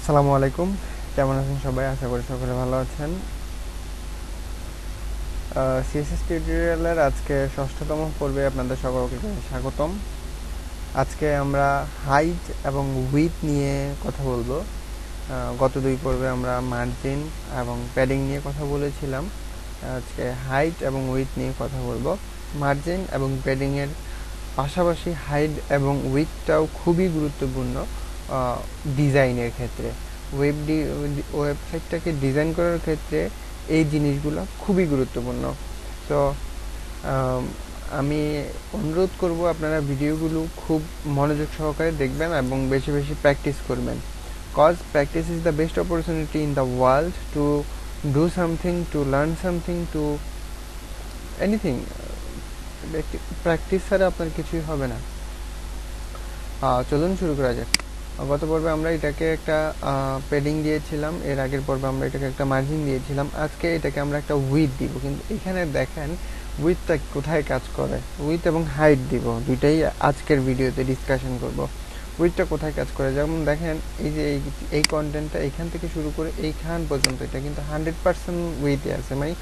আসসালামু আলাইকুম, কেমন আছেন সবাই? আশা করি সকলে ভালো আছেন। সিএসএস টিউটোরিয়ালের আজকে ষষ্ঠতম পর্বে আপনাদের সকলকে স্বাগতম। আজকে আমরা হাইট এবং উইথ নিয়ে কথা বলবো। গত দুই পর্বে আমরা মার্জিন এবং প্যাডিং নিয়ে কথা বলেছিলাম। আজকে হাইট এবং উইথ নিয়ে কথা বলবো। মার্জিন এবং প্যাডিংয়ের পাশাপাশি হাইট এবং উইথটাও খুবই গুরুত্বপূর্ণ ডিজাইনের ক্ষেত্রে। ওয়েবসাইটটাকে ডিজাইন করার ক্ষেত্রে এই জিনিসগুলো খুবই গুরুত্বপূর্ণ। তো আমি অনুরোধ করব আপনারা ভিডিওগুলো খুব মনোযোগ সহকারে দেখবেন এবং বেশি বেশি প্র্যাকটিস করবেন। Cause practice is the best opportunity in the world to do something, to learn something, to anything. Practice ছাড়া আপনার কিছুই হবে না। চলুন শুরু করা যাক। গত পর্বে আমরা এটাকে একটা প্যাডিং দিয়েছিলাম, এর আগের পর্বে আমরা এটাকে একটা মার্জিন দিয়েছিলাম। আজকে এটাকে আমরা একটা উইথ দিব, কিন্তু এখানে দেখেন উইথটা কোথায় কাজ করে। উইথ এবং হাইট দিব, দুইটাই আজকের ভিডিওতে ডিসকাশন করব। উইথটা কোথায় কাজ করে, যেমন দেখেন এই যে এই কন্টেন্টটা এইখান থেকে শুরু করে এইখান পর্যন্ত এটা কিন্তু 100% উইথে আছে, মানে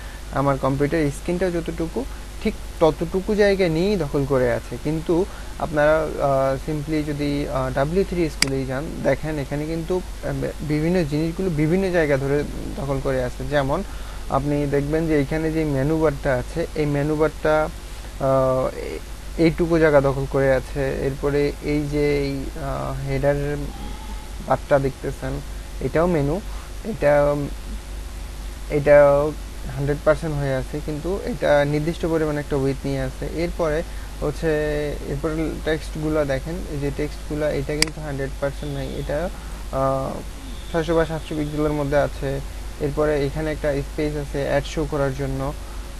আমার কম্পিউটার স্ক্রিনটা যতটুকু ঠিক ততটুকু জায়গায় নিয়েই দখল করে আছে। কিন্তু আপনারা সিম্পলি যদি W3 স্কুলেই যান, দেখেন এখানে কিন্তু বিভিন্ন জিনিসগুলো বিভিন্ন জায়গা ধরে দখল করে আছে। যেমন আপনি দেখবেন যে এইখানে যে মেনু বারটা আছে, এই মেনু বারটা এইটুকু জায়গা দখল করে আছে। এরপরে এই যে এই হেডার বারটা দেখতেছেন, এটাও মেনু, এটা 100% হয়ে আছে, কিন্তু এটা নির্দিষ্ট পরিমাণে একটা উইথ নিয়ে আছে। এরপরে হচ্ছে এরপরে টেক্সটগুলো দেখেন, এই যে টেক্সটগুলো এটা কিন্তু 100% নাই, এটা 600 বা 700 পিক্সেলের মধ্যে আছে। এরপরে এখানে একটা স্পেস আছে অ্যাড শো করার জন্য,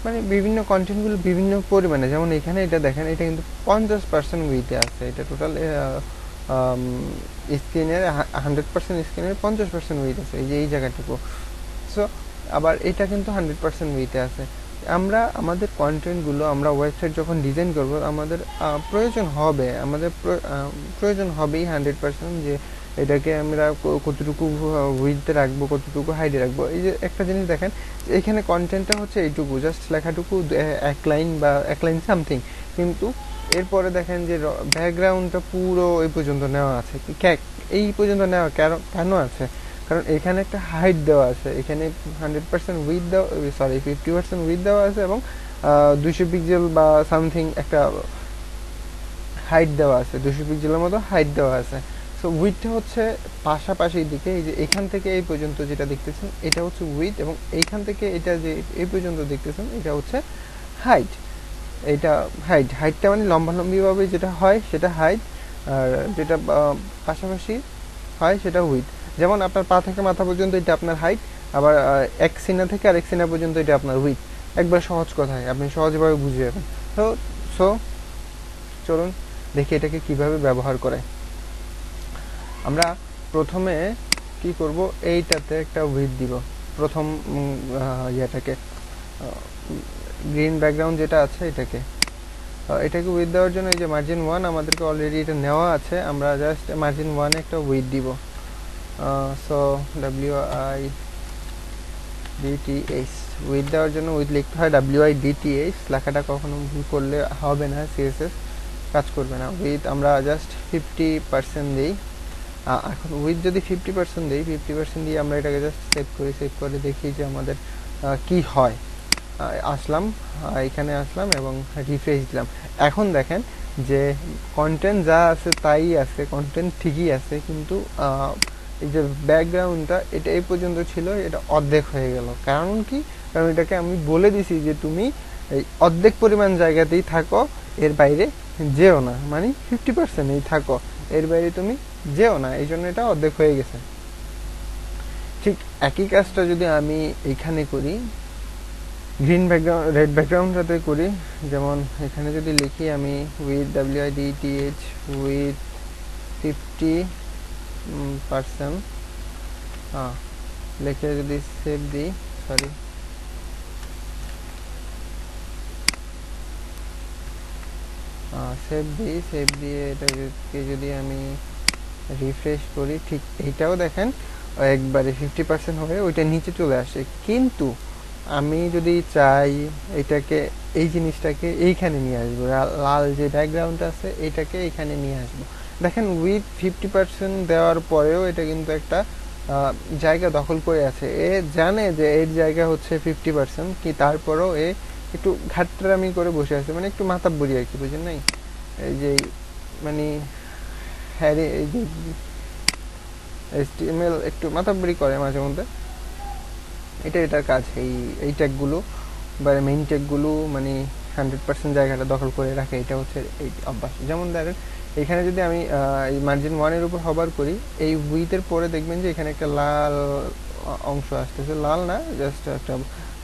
মানে বিভিন্ন কন্টেন্টগুলো বিভিন্ন পরিমাণে। যেমন এখানে এটা দেখেন, এটা কিন্তু 50% উইথে আছে। এটা টোটাল স্ক্রিনের 100% স্ক্রিনের 50% উইথ আছে, এই যে এই জায়গাটুকু। সো আবার এটা কিন্তু 100% উইথে আছে। আমরা আমাদের কন্টেন্টগুলো আমরা ওয়েবসাইট যখন ডিজাইন করব, আমাদের প্রয়োজন হবেই 100% যে এটাকে আমরা কতটুকু উইথে রাখবো, কতটুকু হাইটে রাখবো। এই যে একটা জিনিস দেখেন, এখানে কন্টেন্টটা হচ্ছে এইটুকু, জাস্ট লেখাটুকু এক লাইন বা এক লাইন সামথিং, কিন্তু এরপরে দেখেন যে ব্যাকগ্রাউন্ডটা পুরো এই পর্যন্ত নেওয়া আছে। এই পর্যন্ত নেওয়া কেন আছে? কারণ এখানে একটা হাইট দেওয়া আছে, এখানে 100% উইথ দেওয়া, 50% উইথ দেওয়া আছে এবং 200 পিক্সেল বা সামথিং একটা হাইট দেওয়া আছে, 200 পিক্সেলের মতো হাইট দেওয়া আছে। সো উইথটা হচ্ছে পাশাপাশি দিকে, এই যে এখান থেকে এই পর্যন্ত যেটা দেখতেছেন এটা হচ্ছে উইথ, এবং এইখান থেকে এটা যে এই পর্যন্ত দেখতেছেন এটা হচ্ছে হাইট। এটা হাইটটা মানে লম্বালম্বিভাবে যেটা হয় সেটা হাইট, আর যেটা পাশাপাশি হয় সেটা উইথ। যেমন আপনার পা থেকে মাথা পর্যন্ত এটা আপনার হাইট, আবার এক সিনা থেকে আরেক সিনা পর্যন্ত এটা আপনার উইথ। একবার সহজ কথায় আপনি সহজভাবে বুঝে যাবেন। সো চলুন দেখি এটাকে কিভাবে ব্যবহার করে। আমরা প্রথমে কি করব, এইটাতে একটা উইথ দিব। প্রথম ইয়েটাকে গ্রিন ব্যাকগ্রাউন্ড যেটা আছে এটাকে উইথ দেওয়ার জন্য এই যে মার্জিন 1 আমাদেরকে অলরেডি এটা নেওয়া আছে, আমরা জাস্ট মার্জিন 1 একটা উইথ দিব। সো WIDTH উইথ দেওয়ার জন্য উইথ লিখতে হয় WIDTH, লেখাটা কখনো ভুল করলে হবে না, CSS কাজ করবে না। উইথ আমরা জাস্ট 50% দিই। এখন উইথ যদি 50% দিই, 50% দিয়ে আমরা এটাকে জাস্ট সেভ করে দেখি যে আমাদের কি হয়। এখানে আসলাম এবং রিফ্রেশ দিলাম। এখন দেখেন যে কন্টেন্ট যা আছে তাই আছে, কন্টেন্ট ঠিকই আছে, কিন্তু এই যে ব্যাকগ্রাউন্ডটা এটা এই পর্যন্ত ছিল, এটা অর্ধেক হয়ে গেল। কারণ কি? কারণ এটাকে আমি বলে দিছি যে তুমি এই অর্ধেক পরিমাণ জায়গাতেই থাকো, এর বাইরে যেও না, মানে 50% এই থাকো, এর বাইরে তুমি যেও না, এই জন্য এটা অর্ধেক হয়ে গেছে। ঠিক একই কাজটা যদি আমি এখানে করি, গ্রিন ব্যাকগ্রাউন্ড রেড ব্যাকগ্রাউন্ডটাতে করি, যেমন এখানে যদি লিখি আমি উইথ WIDTH উইথ 50% লিখে যদি সেভ দিই, সেভ দিয়ে এটাকে যদি আমি রিফ্রেশ করি, ঠিক এইটাও দেখেন একবারে 50% হয়ে ওইটা নিচে চলে আসে। কিন্তু আমি যদি চাই এটাকে, এই জিনিসটাকে এইখানে নিয়ে আসবো, লাল যে ব্যাকগ্রাউন্ডটা আছে এটাকে এইখানে নিয়ে আসবো, দেখেন উইথ 50% দেওয়ার পরেও এটা কিন্তু একটা জায়গা দখল করে আছে। এ জানে যে এর জায়গা হচ্ছে 50%, কি তারপরেও এ একটু ঘাটরামি করে বসে আছে, মানে একটু মাতাব্বরি আর কি, বুঝেন নাই? এই যে মানে হ্যারে এই যে HTML একটু মাতাব্বরি করে মাঝে মধ্যে, এটার কাজ। এই ট্যাগগুলো বা মেইন ট্যাগগুলো মানে 100% জায়গাটা দখল করে রাখে, এটা হচ্ছে এই অভ্যাস। যেমন ধরেন এখানে যদি আমি এই মার্জিন 1-এর উপর হবার করি, এই উইথের পরে দেখবেন যে এখানে একটা লাল অংশ আসতেছে, লাল না জাস্ট একটা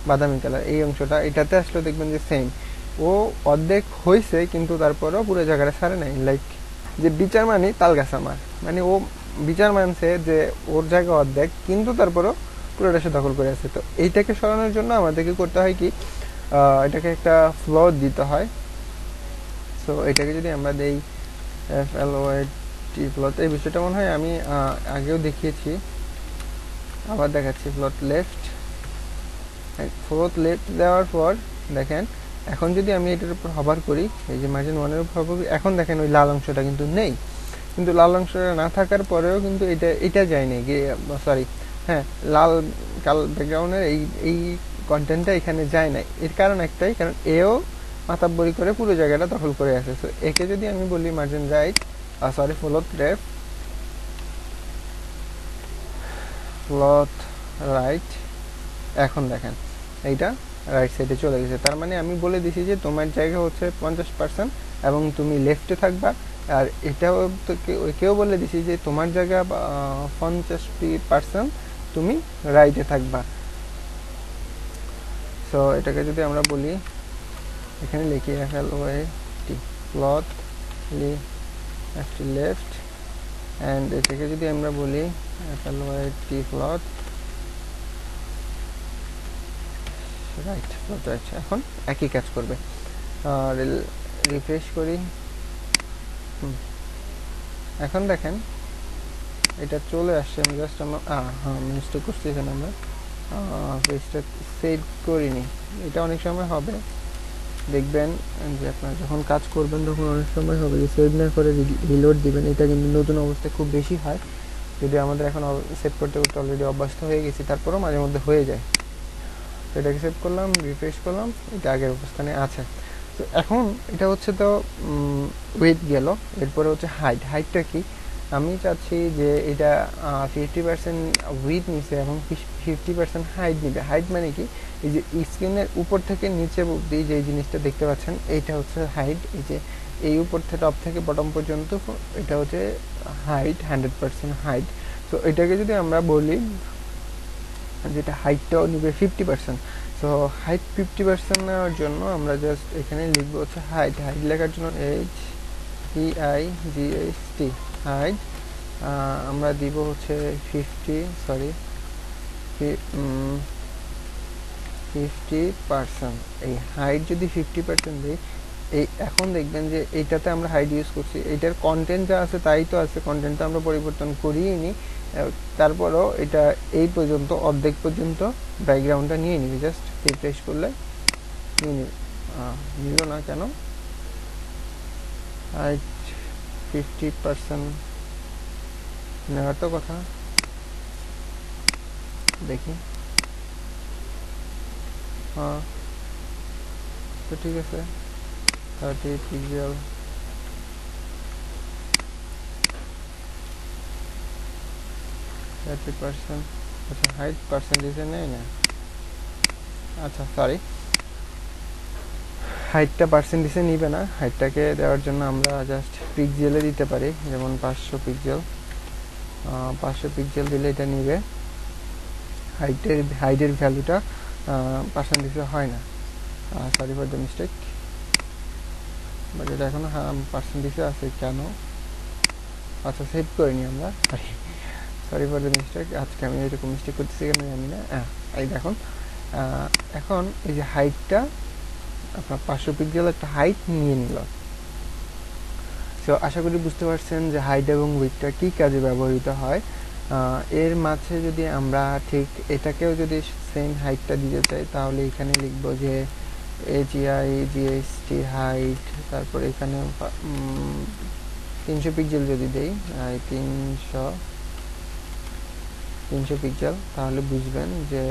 বাদামি কালার, এই অংশটা এটাতে আসলে দেখবেন যে সেম, ও অর্ধেক হয়েছে কিন্তু তারপরেও পুরো জায়গাটা ছাড়ে নাই। লাইক যে বিচার মানে তাল গাছ আমার, মানে ও বিচার মানছে যে ওর জায়গা অর্ধেক কিন্তু তারপরেও পুরোটা সে দখল করে আছে। তো এইটাকে সরানোর জন্য আমাদেরকে করতে হয় কি, এটাকে একটা ফ্লোট দিতে হয়। সো এটাকে যদি আমরা দেই FLOT ফ্লোট, এই বিষয়টা মনে হয় আমি আগেও দেখিয়েছি, আবার দেখাচ্ছি। ফ্লোট লেফট দেওয়ার পর দেখেন এখন যদি আমি এটার উপর হবার করি, এই যে মার্জিন 1-এর উপর হবার করি, এখন দেখেন ওই লাল অংশটা কিন্তু নেই। কিন্তু লাল অংশটা না থাকার পরেও কিন্তু এটা যায়নি গিয়ে, সরি হ্যাঁ, লাল ব্যাকগ্রাউন্ডের এই কন্টেন্টটা এখানে যায় নাই। এর কারণ একটাই, কারণ এও মাতাব্বরি করে পুরো জায়গাটা দখল করে আছে। সো একে যদি আমি বলি মার্জিন রাইট, ফ্লোট রাইট, এখন দেখেন এইটা রাইট সাইডে চলে গেছে। তার মানে আমি বলে দিছি যে তোমার জায়গা হচ্ছে 50% এবং তুমি লেফটে থাকবা, আর এটাও তো কেউ বলে দিছি যে তোমার জায়গা 50% তুমি রাইটে থাকবা। সো এটাকে যদি আমরা বলি, এখানে লিখি FLOT ফ্লোট লেফট, অ্যান্ড এটাকে যদি আমরা বলি FLOT ফ্লোট রাইট, এখন একই কাজ করবে। রিফ্রেশ করি, এখন দেখেন এটা চলে আসছে। আমি জাস্ট মিস্টেক করছি এখানে, আমরা পেজটা সেভ করিনি। এটা অনেক সময় হবে, দেখবেন যে আপনারা যখন কাজ করবেন তখন অনেক সময় হবে যে সেভ না করে রিলোড দিবেন। এটা কিন্তু নতুন অবস্থায় খুব বেশি হয়, যদি আমাদের এখন সেভ করতে করতে অলরেডি অভ্যস্ত হয়ে গেছি, তারপরেও মাঝে মধ্যে হয়ে যায়। তো এটাকে সেভ করলাম, রিফ্রেশ করলাম, এটা আগের অবস্থানে আছে। তো এখন এটা হচ্ছে তো উইথ গেল, এরপরে হচ্ছে হাইটটা কি, আমি চাচ্ছি যে এটা 50% উইথ নিছে এবং 50% হাইট নিবে। হাইট মানে কি, এই যে স্ক্রিনের উপর থেকে নিচে অবধি যে জিনিসটা দেখতে পাচ্ছেন এইটা হচ্ছে হাইট। এই যে এই উপর থেকে টপ থেকে বটম পর্যন্ত এটা হচ্ছে হাইট, 100% হাইট। তো এটাকে যদি আমরা বলি যেটা হাইটটাও নিবে 50%, সো হাইট 50% নেওয়ার জন্য আমরা জাস্ট এখানে লিখবো হচ্ছে হাইট লেখার জন্য HEIGHT হাইট আমরা দিব হচ্ছে 50%। এই হাইট যদি 50% দিই, এই এখন দেখবেন যে এইটাতে আমরা হাইট ইউজ করছি, এইটার কন্টেন্ট যা আছে তাই তো আছে, কন্টেন্টটা আমরা পরিবর্তন করিই নি। তারপরও এটা এই পর্যন্ত অর্ধেক পর্যন্ত ব্যাকগ্রাউন্ডটা নিয়ে নিবি, জাস্ট রিফ্রেশ করলে নিয়ে নিবি। নিল না কেন, হাইট 50% নেওয়ার তো কথা, দেখি। হ্যাঁ তো ঠিক আছে, 30 পিক্সেল, আচ্ছা হাইট পার্সেন্টেজে নেই না, আচ্ছা সরি, হাইটটা পার্সেন্টেজে নিবে না। হাইটটাকে দেওয়ার জন্য আমরা জাস্ট পিক্সেলে দিতে পারি, যেমন 500 পিক্সেল দিলে এটা নিবে। হাইটের ভ্যালুটা পার্সেন্টেজে হয় না, sorry for the mistake, but এটা এখনো পার্সেন্টেজে আছে কেন, আচ্ছা সেভ করিনি আমরা, সরি ফর দ্য মিস্টেক। আজকে আমি এরকম মিস্টেক করতেছি কেন জানি না। এই দেখুন এখন এই যে হাইটটা আপনার 500 পিক্সেল একটা হাইট নিয়ে নিল। সো আশা করি বুঝতে পারছেন যে হাইট এবং উইডথটা কী কাজে ব্যবহৃত হয়। এর মাঝে যদি আমরা ঠিক এটাকেও যদি সেম হাইটটা দিতে চাই তাহলে এখানে লিখব যে এজিআই জিএসটি হাইট, তারপর এখানে 300 পিক্সেল যদি দেই 300 পিক্সেল, তাহলে বুঝবেন যে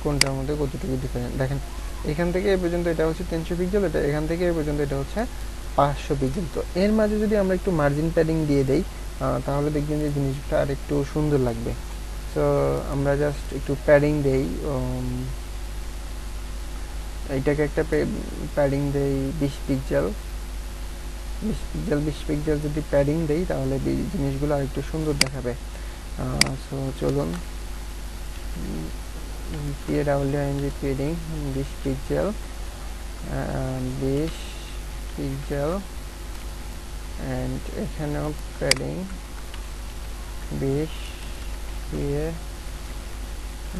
কোনটার মধ্যে কতটুকু ডিফারেন্স। দেখেন এখান থেকে এই পর্যন্ত এটা হচ্ছে 300 পিক্সেল, এটা এখান থেকে এই পর্যন্ত এটা হচ্ছে 500 পিক্সেল। তো এর মাঝে যদি আমরা একটু মার্জিন প্যাডিং দিয়ে দেই তাহলে দেখবেন যে জিনিসটা আর একটু সুন্দর লাগবে। সো আমরা জাস্ট একটু প্যাডিং দেই, এইটাকে একটা প্যাডিং দেই 20 পিক্সেল, 20 পিক্সেল যদি প্যাডিং দেই তাহলে জিনিসগুলো আর একটু সুন্দর দেখাবে। সো চলুন PAWING padding 20 pixel, 20 pixel, and এখানেও প্যাডিং 20,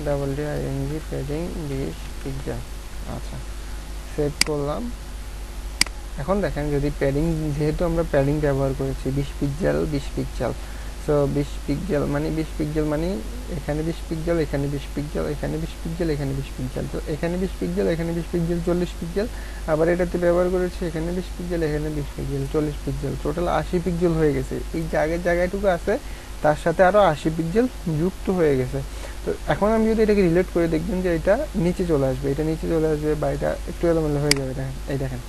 PAWING প্যাডিং 20 পিক্সেল। আচ্ছা, সেভ করলাম। এখন দেখেন যদি প্যাডিং, যেহেতু আমরা প্যাডিং ব্যবহার করেছি 20 পিক্সেল 20 পিক্সেল, সো 20 পিক্সেল মানে 20 পিক্সেল মানে এখানে 20 পিক্সেল, এখানে 20 পিক্সেল, এখানে 20 পিক্সেল, এখানে 20 পিক্সেল, তো এখানে 20 পিক্সেল, এখানে 20 পিক্সেল 40 পিক্সেল, আবার এটাতে ব্যবহার করেছি এখানে 20 পিক্সেল, এখানে 20 পিক্সেল 40 পিক্সেল, টোটাল 80 পিক্সেল হয়ে গেছে। এই জায়গাটুকু আছে তার সাথে আরো 80 পিক্সেল যুক্ত হয়ে গেছে। তো এখন আমি যদি এটাকে রিলেট করে দেখবেন যে এটা নিচে চলে আসবে, এটা নিচে চলে আসবে বা এটা একটু এলোমেলো হয়ে যাবে। দেখেন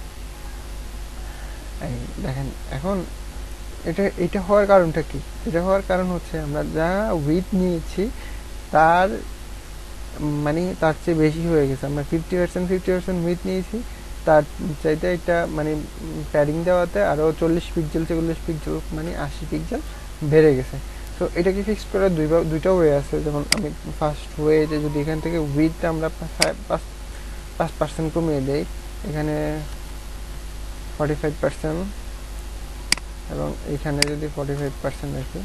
এই দেখেন এখন এটা হওয়ার কারণটা কি? এটা হওয়ার কারণ হচ্ছে আমরা যা উইথ নিয়েছি তার মানে তার চেয়ে বেশি হয়ে গেছে। আমরা 50% উইথ নিয়েছি, তার চাইতে এটা মানে প্যাডিং দেওয়াতে আরো 40 পিক্সেল 40 পিক্সেল মানে 80 পিক্সেল বেড়ে গেছে। তো এটাকে ফিক্স করার দুইটা ওয়ে আছে। যেমন আমি ফার্স্ট ওয়েতে যদি এখান থেকে উইথটা আমরা 5% কমিয়ে দেই, এখানে 45%, এবং এখানে যদি 45% রাখি,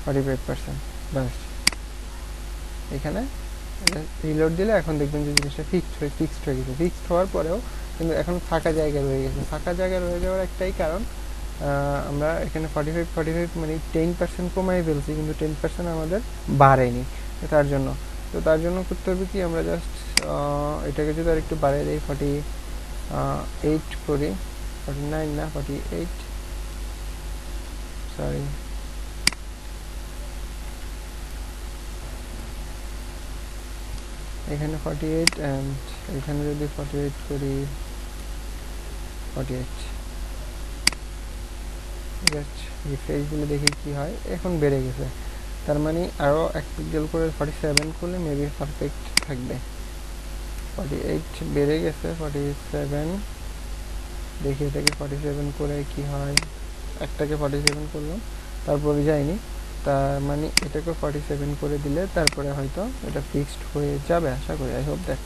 45% বাস, এখানে রিলোড দিলে এখন দেখবেন যে জিনিসটা ফিক্সড হয়ে গেছে। ফিক্সড হওয়ার পরেও কিন্তু এখন ফাঁকা জায়গা রয়ে গেছে। ফাঁকা জায়গা রয়ে যাওয়ার একটাই কারণ, আমরা এখানে 45 মানে 10% কমাই ফেলছি, কিন্তু 10% আমাদের বাড়েনি। তার জন্য করতে হবে কি, আমরা জাস্ট এটাকে যদি আর একটু বাড়িয়ে দিই, 48 করি, 49 না 48, সরি, এখানে 48 এন্ড এখানে যদি 48 করি, 48, জাস্ট রিফ্রেশ দিলে দেখি কি হয়। এখন বেড়ে গেছে, তার মানে আরো 1 পিক্সেল করে 47 করলে মেবি পারফেক্ট থাকবে। 48 বেড়ে গেছে, 47, দেখি এটাকে 47 করে কি হয়। একটাকে 47 করলাম, তারপরে যায়নি, তার মানে এটাকে 47 করে দিলে তারপরে হয়তো এটা ফিক্সড হয়ে যাবে আশা করি। I hope that.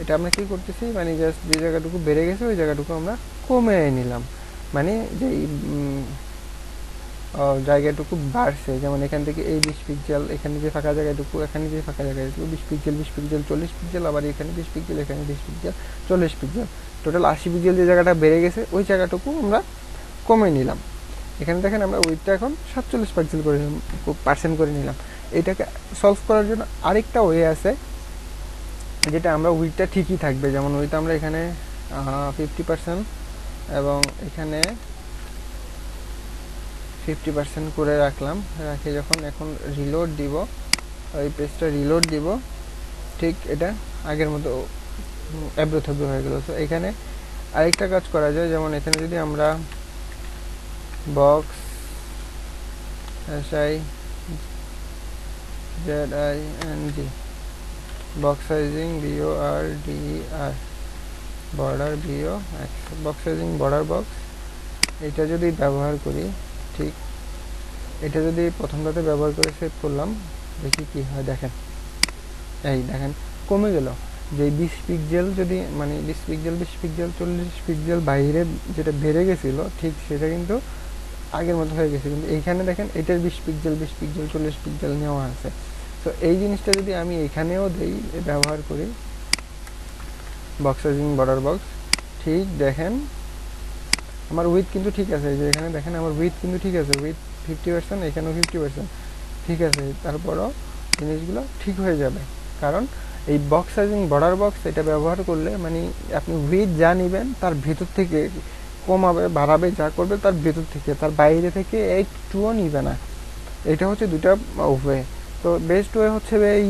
এটা আমরা কি করতেছি, মানে জাস্ট যে জায়গাটুকু বেড়ে গেছে ওই জায়গাটুকু আমরা কমে নিলাম, মানে যে জায়গাটুকু বাড়ছে। যেমন এখান থেকে এই 20 পিক্সেল, এখানে যে ফাঁকা জায়গাটুকু, এখানে যে ফাঁকা জায়গাটুকু 20 পিক্সেল 40 পিক্সেল, আবার এখানে 20 পিক্সেল, এখানে 20 পিক্সেল 40 পিক্সেল, টোটাল 80 পিক্সেল যে জায়গাটা বেড়ে গেছে ওই জায়গাটুকু আমরা কমে নিলাম। এখানে দেখেন আমরা উইথটা এখন 47% করে নিলাম। এটাকে সলভ করার জন্য আরেকটা ওয়ে আছে, যেটা আমরা উইথটা ঠিকই থাকবে। যেমন উইথ আমরা এখানে 50% এবং এখানে 50% করে রাখলাম, রাখে যখন এখন রিলোড দিব, ওই পেজটা রিলোড দিব, ঠিক এটা আগের মতো এবড়োথেবড়ো হয়ে গেল। তো এখানে আরেকটা কাজ করা যায়, যেমন এখানে যদি আমরা box SIZING box sizing BORDER border box sizing border box, এটা যদি ব্যবহার করি, ঠিক এটা যদি প্রথমটাতে ব্যবহার করে সেভ করলাম, দেখি কি হয়। দেখেন এই দেখেন কমে গেল। যে 20 পিক্সেল যদি মানে 20 পিক্সেল 40 পিক্সেল বাইরে যেটা বেড়ে গেছিল, ঠিক সেটা কিন্তু আগের মতো হয়ে গেছে। কিন্তু এইখানে দেখেন এটার 20 পিক্সেল 40 পিক্সেল নেওয়া আছে। তো এই জিনিসটা যদি আমি এখানেও দেই, ব্যবহার করি বক্স সাইজিং বর্ডার বক্স, ঠিক দেখেন আমার উইথ কিন্তু ঠিক আছে, এই যে এখানে দেখেন আমার উইথ কিন্তু ঠিক আছে, উইথ 50%, এখানেও 50% ঠিক আছে, তারপরও জিনিসগুলো ঠিক হয়ে যাবে। কারণ এই বক্স সাইজিং বর্ডার বক্স এটা ব্যবহার করলে মানে আপনি উইথ যা নেবেন তার ভিতর থেকে কমাবে বাড়াবে যা করবে তার ভিতর থেকে, তার বাইরে থেকে একটুও নিবে না। এটা হচ্ছে দুটা ওয়ে। তো বেস্ট ওয়ে হচ্ছে এই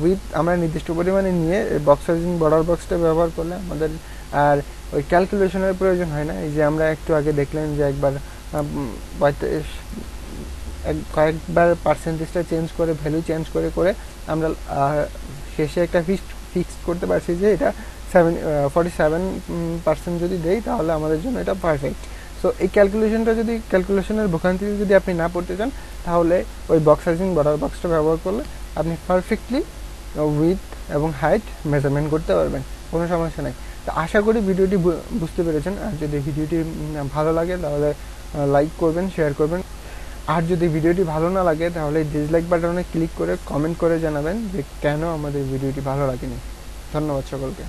উইথ আমরা নির্দিষ্ট পরিমাণে নিয়ে বক্স সাইজিং বর্ডার বক্সটা ব্যবহার করলে আমাদের আর ওই ক্যালকুলেশনের প্রয়োজন হয় না। এই যে আমরা একটু আগে দেখলেন যে একবার কয়েকবার পার্সেন্টেজটা চেঞ্জ করে ভ্যালু চেঞ্জ করে করে আমরা শেষে একটা ফিক্সড করতে পারছি যে এটা 47% যদি দেই তাহলে আমাদের জন্য এটা পারফেক্ট। সো এই ক্যালকুলেশনের ভোগান্তি যদি আপনি না পড়তে চান তাহলে ওই বক্স সাইজিং বর্ডার বক্সটা ব্যবহার করলে আপনি পারফেক্টলি উইথ এবং হাইট মেজারমেন্ট করতে পারবেন, কোনো সমস্যা নেই। তো আশা করি ভিডিওটি বুঝতে পেরেছেন। আর যদি ভিডিওটি ভালো লাগে তাহলে লাইক করবেন, শেয়ার করবেন। আর যদি ভিডিওটি ভালো না লাগে তাহলে ডিসলাইক বাটনে ক্লিক করে কমেন্ট করে জানাবেন যে কেন আমাদের ভিডিওটি ভালো লাগেনি। ধন্যবাদ সকলকে।